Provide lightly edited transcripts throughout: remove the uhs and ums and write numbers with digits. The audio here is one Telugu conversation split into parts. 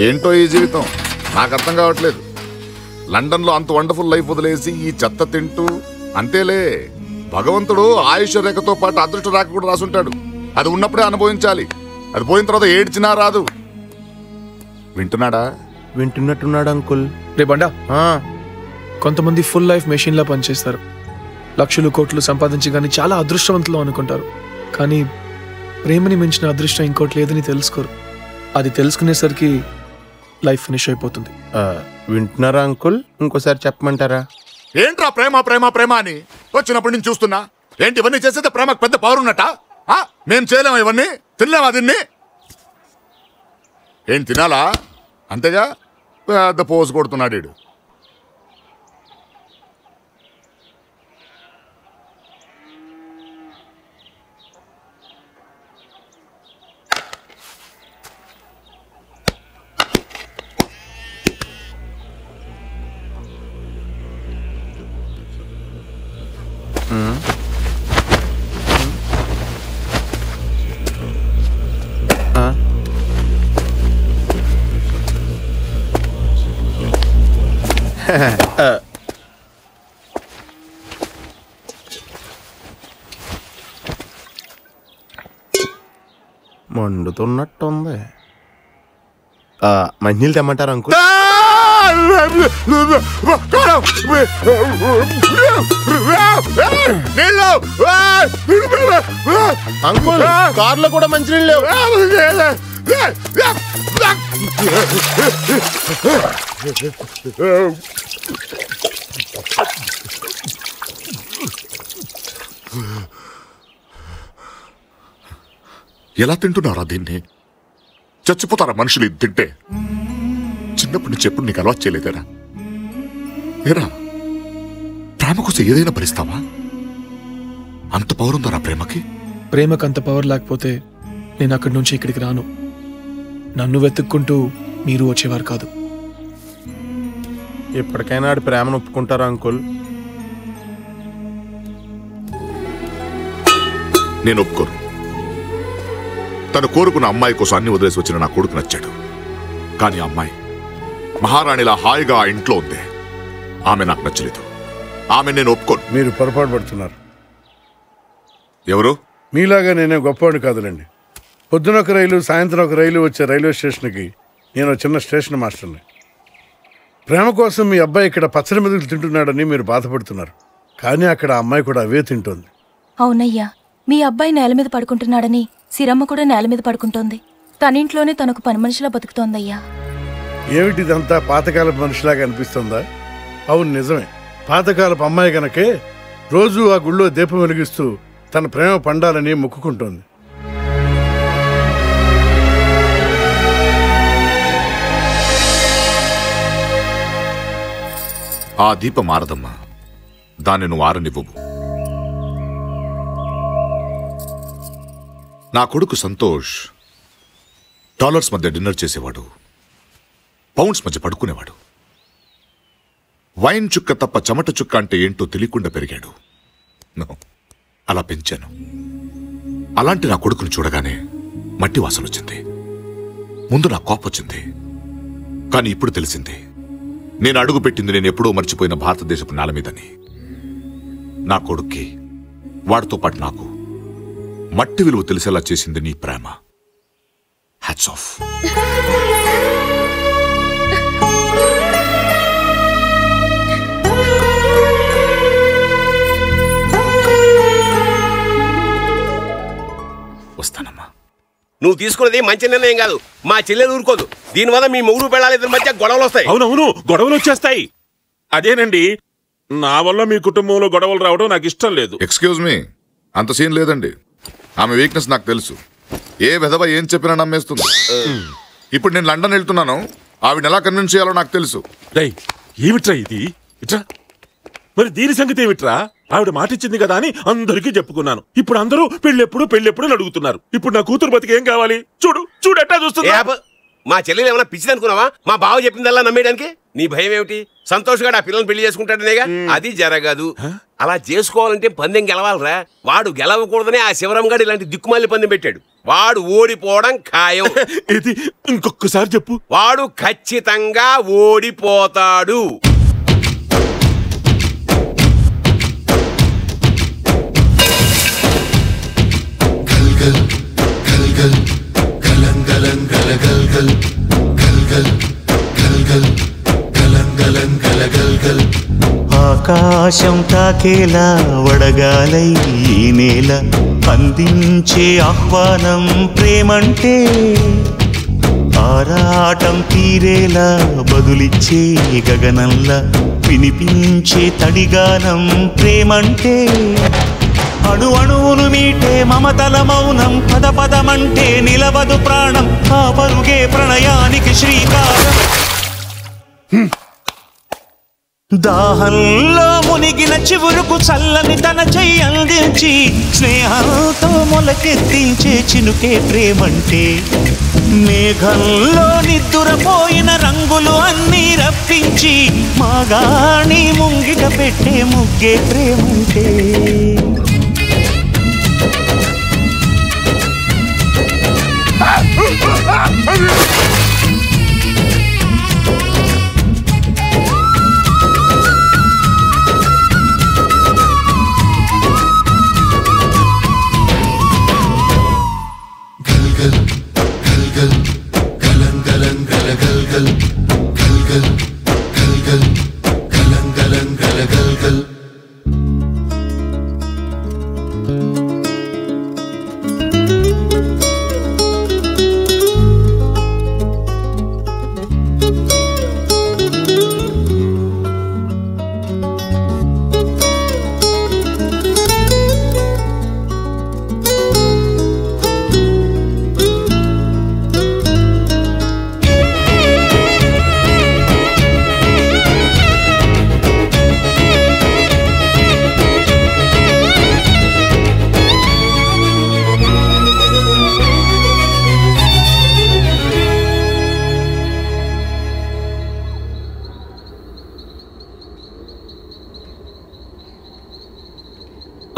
ఏంటో ఈ జీవితం నాకు అర్థం కావట్లేదు. లండన్లో అంత వండర్ఫుల్ లైఫ్ వదిలేసి ఈ చెత్త తింటూ అంతేలే. భగవంతుడు ఆయుష్ రేఖతో పాటు అదృష్ట రేఖ కూడా రాసుంటాడు. అది ఉన్నప్పుడే అనుభవించాలి. అది పోయిన తర్వాత ఏడ్చినా రాదు. వింటున్నాడా? వింటున్నట్టున్నాడు అంకుల్. రే బండా, కొంతమంది ఫుల్ లైఫ్ మెషిన్లా పనిచేస్తారు. లక్షలు కోట్లు సంపాదించి కానీ చాలా అదృష్టవంతులు అనుకుంటారు. కానీ ప్రేమని మించిన అదృష్టం ఇంకోటి లేదని తెలుసుకోరు. అది తెలుసుకునేసరికి లైఫ్ ఫినిష్ అయిపోతుంది. వింటున్నారా అంకుల్? ఇంకోసారి చెప్పమంటారా? ఏంట్రా ప్రేమ ప్రేమ ప్రేమ అని వచ్చినప్పటి నుంచి చూస్తున్నా. ఏంటి ఇవన్నీ చేసేది? ప్రేమకు పెద్ద పవర్ ఉన్నట్ట? మేం చేయలేమా ఇవన్నీ? తినలేమా దీన్ని? ఏం తినాలా? అంతేగా పెద్ద పోజు కొడుతున్నాడు వీడు. మండుతున్నట్టుంది. మంచినీళ్ళు తెమ్మంటారు అంకుల్? అంకుల్ కార్లో కూడా మంచినీళ్ళు లేవు. ఎలా తింటున్నారా దీన్ని? చచ్చిపోతారా మనుషులు ఇది తింటే? చిన్నప్పటి నుంచి ఎప్పుడు నీకు అలవాటు చేయలేదేరా? ఏరా ప్రేమ కోసం ఏదైనా భరిస్తావా? అంత పవర్ ఉందా ప్రేమకి? ప్రేమకు అంత పవర్ లేకపోతే నేను అక్కడి నుంచి ఇక్కడికి రాను. నన్ను వెతుక్కుంటూ మీరు వచ్చేవారు కాదు. ఎప్పటికైనా ఆడి ప్రేమను ఒప్పుకుంటారా అంకుల్? నేను ఒప్పుకోను. తను కోరుకున్న అమ్మాయి కోసం అన్ని వదిలేసి వచ్చిన నా కొడుకు నచ్చాడు. కానీ అమ్మాయి మహారాణిలా హాయిగా ఆ ఇంట్లో ఉంది. ఆమె నాకు నచ్చలేదు. ఆమె నేను ఒప్పుకోను. మీరు పొరపాటు పడుతున్నారు. ఎవరు? మీలాగా నేనే గొప్పవాడు కాదులేండి. పొద్దున ఒక రైలు, సాయంత్రం ఒక రైలు వచ్చే రైల్వే స్టేషన్కి నేను చిన్న స్టేషన్ మాస్టర్ని. ప్రేమ కోసం మీ అబ్బాయి ఇక్కడ పచ్చడి మెతుకులు తింటున్నాడని మీరు బాధపడుతున్నారు. కానీ అక్కడ ఆ అమ్మాయి కూడా అవే తింటోంది. అవునయ్యా, మీ అబ్బాయి నేల మీద పడుకుంటున్నాడని సిరమ్మ కూడా నేల మీద పడుకుంటోంది. తనింట్లోనే తనకు పని మనిషిలా బతుకుతోందయ్యా. ఏమిటిదంతా పాతకాలపు మనిషిలాగా అనిపిస్తుందా? అవును, నిజమే. పాతకాలపు అమ్మాయి గనకే రోజు ఆ గుళ్ళో దీపం వెలిగిస్తూ తన ప్రేమ పండాలని మొక్కుకుంటోంది. ఆ దీపం మారదమ్మా. దాన్ని నువ్వు ఆరనివ్వవు. నా కొడుకు సంతోష్ డాలర్స్ మధ్య డిన్నర్ చేసేవాడు, పౌండ్స్ మధ్య పడుకునేవాడు. వైన్ చుక్క తప్ప చెమట చుక్క అంటే ఏంటో తెలియకుండా పెరిగాడు. అలా పెంచాను. అలాంటి నా కొడుకును చూడగానే మట్టి వాసన వచ్చింది. ముందు నా కోపం వచ్చింది. కానీ ఇప్పుడు తెలిసింది, నేను అడుగు పెట్టింది నేను ఎప్పుడో మర్చిపోయిన భారతదేశపు నేల మీదని. నా కొడుక్కి, వాడితో పాటు నాకు మట్టి విలువ తెలిసేలా చేసింది నీ ప్రేమ. Hats off. వస్తానమ్మా. నువ్వు తీసుకున్నది మంచి నిర్ణయం కాదు. మా చెల్లెలు ఊరుకోదు. దీనివల్ల మీ మొగుడు పెళ్ళాలిద్దరి మధ్య గొడవలు వస్తాయి. అవునవును, గొడవలు వచ్చేస్తాయి. అదేనండి, నా వల్ల మీ కుటుంబంలో గొడవలు రావడం నాకు ఇష్టం లేదు. ఎక్స్క్యూజ్ మీ, అంత సీన్ లేదండి. ఆమె వీక్నెస్ నాకు తెలుసు. ఏ విధవ ఏం చెప్పినా నమ్మేస్తుంది. ఇప్పుడు నేను లండన్ వెళ్తున్నాను. ఆవిడ ఎలా కన్విన్స్ చేయాలో నాకు తెలుసు. ఏమిట్రా ఇది? ఇట్రా. మరి దీని సంగతి ఏమిట్రా? ఆవిడ మాటిచ్చింది కదా అని అందరికీ చెప్పుకున్నాను. ఇప్పుడు అందరూ పెళ్ళెప్పుడు అడుగుతున్నారు. ఇప్పుడు నా కూతురు బతికి ఏం కావాలి? చూడు చూడు ఎట్టా చూస్తుంది. మా చెల్లెలు ఏమైనా పిచ్చిది అనుకున్నావా? మా బావ చెప్పిందల్లా నమ్మేయడానికి. నీ భయం ఏమిటి? సంతోష్ గారు ఆ పిల్లల్ని పెళ్లి చేసుకుంటాడనేగా. అది జరగదు. అలా చేసుకోవాలంటే పందెం గెలవాలరా. వాడు గెలవకూడదనే ఆ శివరాం గారు ఇలాంటి దిక్కుమాలి పందెం పెట్టాడు. వాడు ఓడిపోవడం ఖాయం. ఇది ఇంకొకసారి చెప్పు. వాడు ఖచ్చితంగా ఓడిపోతాడు. ఆకాశం తాకేలా వడగాలై ఈ నేల అందించే ఆహ్వానం ప్రేమంటే, ఆరాటం తీరేలా బదులిచ్చే గగనంలా వినిపించే తడిగానం ప్రేమంటే, అణు అణువును మీటే మమతల మౌనం పద పదమంటే నిలవదు ప్రాణం ఆ పరుగే ప్రణయానికి శ్రీకారం. దాహంలో మునిగిన చివురుకు చల్లని తన చెయ్యి అందించి స్నేహంతో మొలకెత్తించే చినుకే ప్రేమంటే, మేఘంలో నిద్దురపోయిన రంగులు అన్నీ రప్పించి మాగాణి ముంగిట పెట్టే ముగ్గే ప్రేమంటే.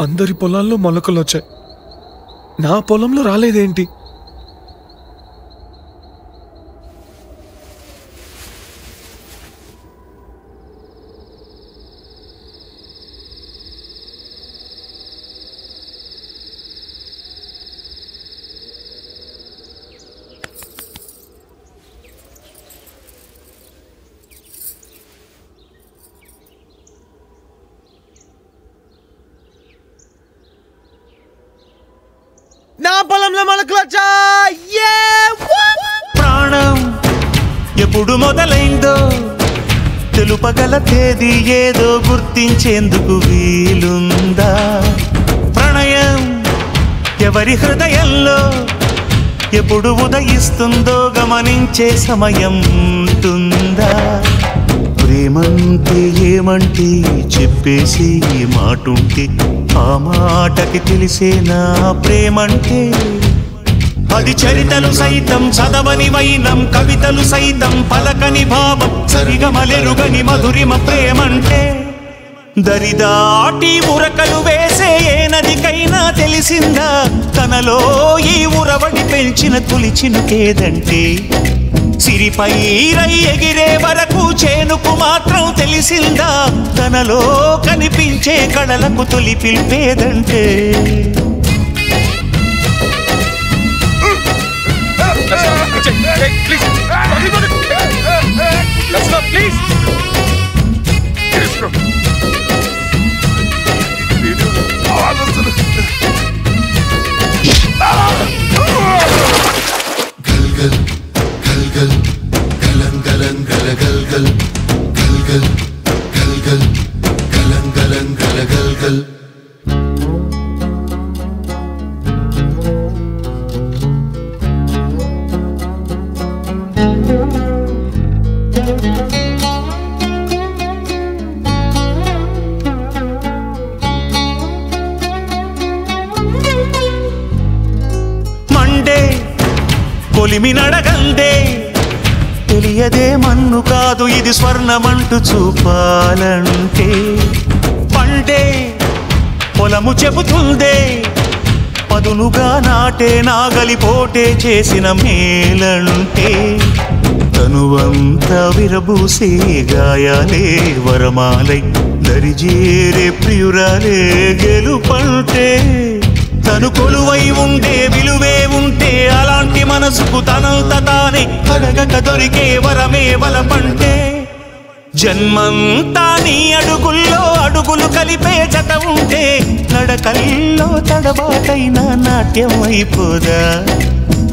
అందరి పొలాల్లో మొలకలు వచ్చాయి, నా పొలంలో రాలేదేంటి? నా పొలంలో మొలకలు వచ్చా. ప్రాణం ఎప్పుడు మొదలైందో తెలుపగల తేదీ ఏదో గుర్తించేందుకు వీలుందా? ప్రణయం ఎవరి హృదయంలో ఎప్పుడు ఉదయిస్తుందో గమనించే సమయం ఉంటుందా? ప్రేమంటే ఏమంటే చెప్పేసి మాటుంటే ఆ మాటకి తెలిసేనా ప్రేమంటే? అది చరితలు సైతం చదవని వైనం, కవితలు సైతం పలకని భావం, సరిగమలెరుగని మధురిమ ప్రేమంటే. దరిదాటి ఉరకలు వేసే ఏ నదికైనా తెలిసిందా తనలో ఈ ఉరవడి పెంచిన తొలి చినుకేదంటే? సిరిపై రై ఎగిరే వరకు చేనుకు మాత్రం తెలిసిందా తనలో కనిపించే కళలకు తొలి పిలిపేదంటే? కొలిమి నడగందే తెలియదే మన్ను కాదు ఇది స్వర్ణమంటూ చూపాలంటే పండే పొలము చెబుతుందే పదునుగా నాటే నాగలి పోటే చేసిన మేలంటే తనువంతా విరబూసే గాయాలే వరమాలై దరిజేరే ప్రియురాలే గెలుపంటే తను కొలువై ఉండే విలువే ఉంటే అలాంటి మనసుకు తనంత తానే అడగక దొరికే వరమే వలపంటే జన్మంతా నీ అడుగుల్లో అడుగులు కలిపే జత ఉంటే నడకల్లో తడబాటైన నాట్యం అయిపోదా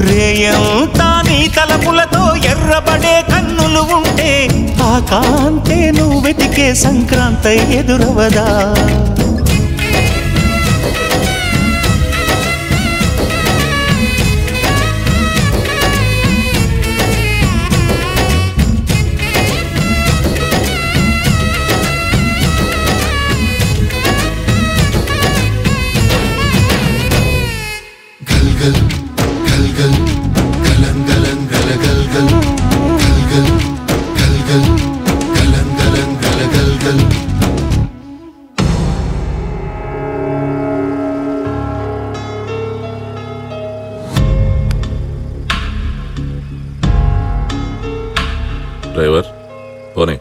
రేయంతా నీ తలపులతో ఎర్రబడే కన్నులు ఉంటే ఆ కాంతే నువ్వు వెతికే సంక్రాంతి ఎదురవదా డ్రైవర్ పోనీ